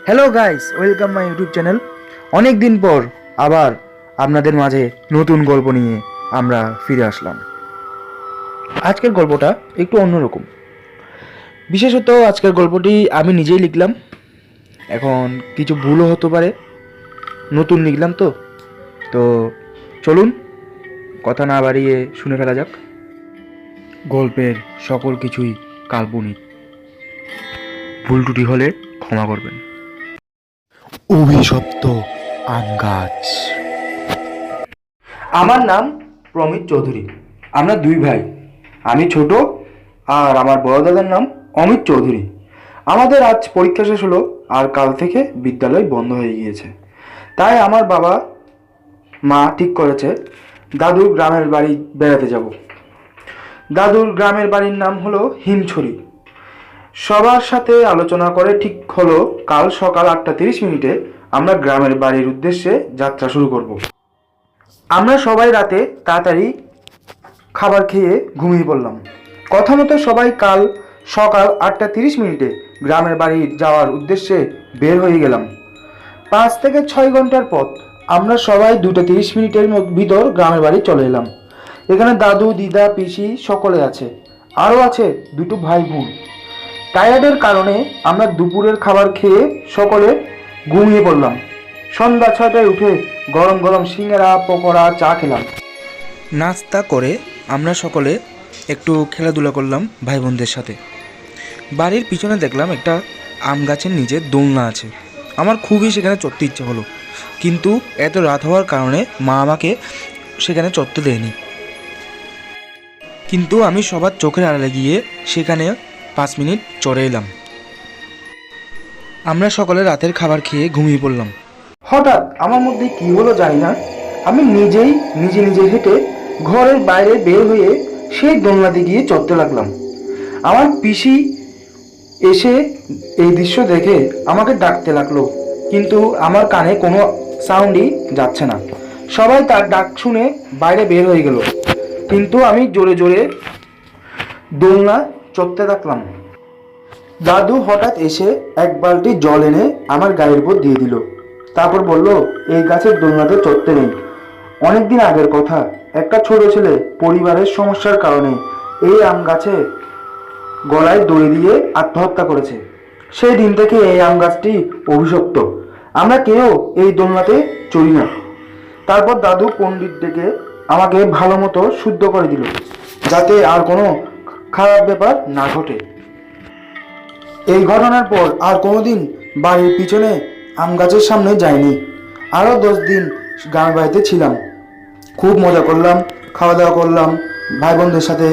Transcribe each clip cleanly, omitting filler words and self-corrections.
Hello guys, welcome my YouTube channel. অনেক দিন পর আবার আপনাদের মাঝে নতুন গল্প নিয়ে আমরা ফিরে আসলাম। আজকের গল্পটা একটু অন্যরকম। বিশেষত আজকের গল্পটি আমি নিজেই লিখলাম। এখন কিছু ভুলও হতে পারে, নতুন লিখলাম তো চলুন কথা না বাড়িয়ে শুনে ফেলা যাক। গল্পের সকল কিছুই কাল্পনিক, ভুল ত্রুটি হলে ক্ষমা করবেন। অভিশপ্ত আম গাছ। আমার নাম প্রমিত চৌধুরী। আমরা দুই ভাই, আমি ছোট আর আমার বড় দাদার নাম অমিত চৌধুরী। আমাদের আজ পরীক্ষা শেষ হলো আর কাল থেকে বিদ্যালয় বন্ধ হয়ে গিয়েছে। তাই আমার বাবা মা ঠিক করেছে দাদুর গ্রামের বাড়ি বেড়াতে যাব। দাদুর গ্রামের বাড়ির নাম হলো হিমছড়ি। সবার সাথে আলোচনা করে ঠিক হলো কাল সকাল 8:30 আমরা গ্রামের বাড়ির উদ্দেশ্যে যাত্রা শুরু করব। আমরা সবাই রাতে তাড়াতাড়ি খাবার খেয়ে ঘুমিয়ে পড়লাম। কথা মতো সবাই কাল সকাল 8:30 গ্রামের বাড়ি যাওয়ার উদ্দেশ্যে বের হয়ে গেলাম। 5 থেকে 6 ঘন্টার পথ। আমরা সবাই 2:30 ভিতর গ্রামের বাড়ি চলে এলাম। এখানে দাদু, দিদা, পিসি সকলে আছে। আরও আছে দুটো ভাই বোন। টায়ার্ডের কারণে আমরা দুপুরের খাবার খেয়ে সকলে ঘুমিয়ে পড়লাম। সন্ধ্যা 6টায় উঠে গরম গরম সিঙ্গারা, পকোড়া, চা খেলাম। নাস্তা করে আমরা সকলে একটু খেলাধুলা করলাম ভাই বোনদের সাথে। বাড়ির পিছনে দেখলাম একটা আম গাছের নিচে দোলনা আছে। আমার খুবই সেখানে চড়তে ইচ্ছে হলো, কিন্তু এত রাত হওয়ার কারণে মা আমাকে সেখানে চড়তে দেয়নি। কিন্তু আমি সবার চোখের আড়ালে গিয়ে সেখানে 5 মিনিট চড়ে এলাম। আমরা সকলে রাতের খাবার খেয়ে ঘুমিয়ে পড়লাম। হঠাৎ আমার মধ্যে কি হলো জানি না, আমি নিজে নিজে হেঁটে ঘরের বাইরে বের হয়ে সেই দোলনাতে গিয়ে চড়তে লাগলাম। আমার পিসি এসে এই দৃশ্য দেখে আমাকে ডাকতে লাগলো, কিন্তু আমার কানে কোনো সাউন্ডই যাচ্ছে না। সবাই তার ডাক শুনে বাইরে বের হয়ে গেল, কিন্তু আমি জোরে জোরে দোলনা চড়তে থাকলাম। দাদু হঠাৎ এসে এক বালতি জল এনে আমার গায়ের উপর দিয়ে দিল। তারপর বলল, এই গাছের দোলনাতে চড়তে নেই। অনেকদিন আগের কথা, একটা ছোট ছেলে পরিবারের সমস্যার কারণে এই আম গাছে গলায় দড়ি দিয়ে আত্মহত্যা করেছে। সেই দিন থেকে এই আম গাছটি অভিশপ্ত। আমরা কেউ এই দোলনাতে চড়ি না। তারপর দাদু পণ্ডিত ডেকে আমাকে ভালো মতো শুদ্ধ করে দিল, যাতে আর কোনো খারাপ ব্যাপার না ঘটে। এই ঘটনার পর আর কোনোদিন বাড়ির পিছনে আম গাছের সামনে যাইনি। আরও 10 দিন গ্রামের বাড়িতে ছিলাম। খুব মজা করলাম, খাওয়া দাওয়া করলাম, ভাই বোনদের সাথে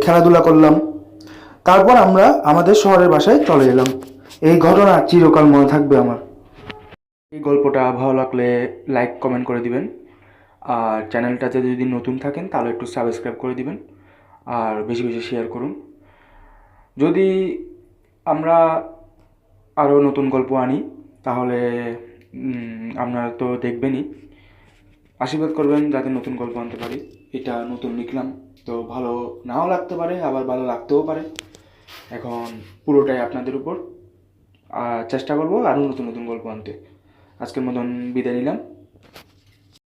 খেলাধুলা করলাম। তারপর আমরা আমাদের শহরের বাসায় চলে এলাম। এই ঘটনা চিরকাল মনে থাকবে আমার। এই গল্পটা ভালো লাগলে লাইক কমেন্ট করে দিবেন, আর চ্যানেলটাতে যদি নতুন থাকেন তাহলে একটু সাবস্ক্রাইব করে দিবেন, আর বেশি বেশি শেয়ার করুন। যদি আমরা আরও নতুন গল্প আনি তাহলে আপনারা তো দেখবেনই, আশীর্বাদ করবেন যাতে নতুন গল্প আনতে পারি। এটা নতুন লিখলাম তো ভালো নাও লাগতে পারে, আবার ভালো লাগতেও পারে। এখন পুরোটাই আপনাদের উপর। চেষ্টা করব আরও নতুন নতুন গল্প আনতে। আজকের মতন বিদায় নিলাম।